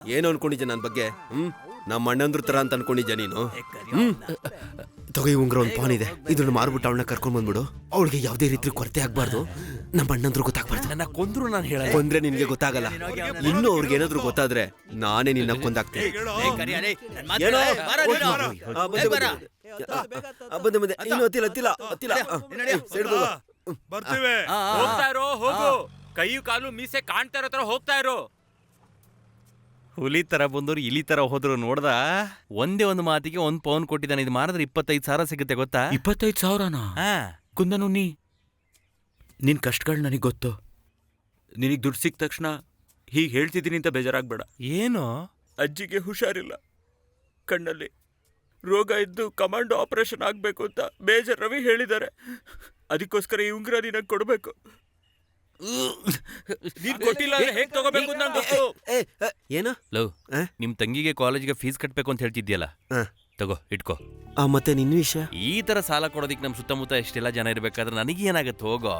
ಏನು ಅನ್ಕೊಂಡಿದ್ದೆ ನನ್ನ ಬಗ್ಗೆ? ನಮ್ಮ ಅಣ್ಣಂದ್ರ ತರ ಅಂತ ಅನ್ಕೊಂಡಿದ್ಯಾ ನೀನು? ತಗೋ ಈ ಉಂಗ್ರ ಒಂದು ಪಾನ್ ಇದೆ, ಇದನ್ನ ಮಾರ್ಬಿಟ್ಟು ಅವಳನ್ನ ಕರ್ಕೊಂಡ್ ಬಂದ್ಬಿಡು. ಅವಳಿಗೆ ಯಾವ್ದೇ ರೀತಿ ಕೊರತೆ ಆಗ್ಬಾರ್ದು, ನಮ್ಮ ಅಣ್ಣಂದ್ರು ಗೊತ್ತಾಗ್ಬಾರ್ದು. ನನ್ನ ಕೊಂದ್ರು ನಾನು ಹೇಳ ಕೊಂದ್ರೆ ನಿನ್ಗೆ ಗೊತ್ತಾಗಲ್ಲ. ಇನ್ನು ಅವ್ರಿಗೆ ಏನಾದ್ರು ಗೊತ್ತಾದ್ರೆ ನಾನೇ ನಿನ್ನ ಕೊಂದಾಗ್ತೇನೆ. ಹೋಗ್ತಾ ಇರೋ, ಹೋಗು. ಕೈ ಕಾಲು ಮೀಸೆ ಕಾಣ್ತಾ ಇರೋ ತರ ಹೋಗ್ತಾ ಇರೋ. ಹುಲಿ ತರ ಬಂದವ್ರು ಇಲಿ ತರ ಹೋದ್ರು ನೋಡ್ದ. ಒಂದೇ ಒಂದು ಮಾತಿಗೆ 1 ಪೌನ್ ಕೊಟ್ಟಿದ್ದಾನೆ. ಇದು ಮಾರಿದ್ರೆ 25,000 ಸಿಗುತ್ತೆ ಗೊತ್ತಾ? 25,000ನಾ? ಕುಂದನು ನಿನ್ ಕಷ್ಟಗಳು ನನಗೆ ಗೊತ್ತು. ನಿನಗೆ ದುಡ್ಡು ಸಿಕ್ಕ ತಕ್ಷಣ ಹೀಗೆ ಹೇಳ್ತಿದ್ದೀನಿ ಅಂತ ಬೇಜಾರಾಗ್ಬೇಡ. ಏನು? ಅಜ್ಜಿಗೆ ಹುಷಾರಿಲ್ಲ, ಕಣ್ಣಲ್ಲಿ ರೋಗ ಇದ್ದು ಕಮಾಂಡೋ ಆಪರೇಷನ್ ಆಗ್ಬೇಕು ಅಂತ ಮೇಜರ್ ರವಿ ಹೇಳಿದ್ದಾರೆ. ಅದಕ್ಕೋಸ್ಕರ ಈ ಉಂಗುರ ನೀನು ಕೊಡ್ಬೇಕು. ನೀನ್ ಕೊಟ್ಟಿಲ್ಲ ಅಂದ್ರೆ ಹೇಗ್ ತಗೋಬೇಕು ಅಂತ ಗೊತ್ತು. ಏನು ಲವ್, ನಿಮ್ ತಂಗಿಗೆ ಕಾಲೇಜ್ಗೆ ಫೀಸ್ ಕಟ್ಬೇಕು ಅಂತ ಹೇಳ್ತಿದ್ಯಲ್ಲ, ತಗೋ ಇಟ್ಕೋ. ಮತ್ತೆ ನಿನ್ನ ವಿಷಯ? ಈ ತರ ಸಾಲ ಕೊಡೋದಿಕ್ ನಮ್ ಸುತ್ತಮುತ್ತ ಎಷ್ಟೆಲ್ಲ ಜನ ಇರ್ಬೇಕಾದ್ರೆ ನನಗೆ ಏನಾಗತ್ತೆ? ಹೋಗೋ.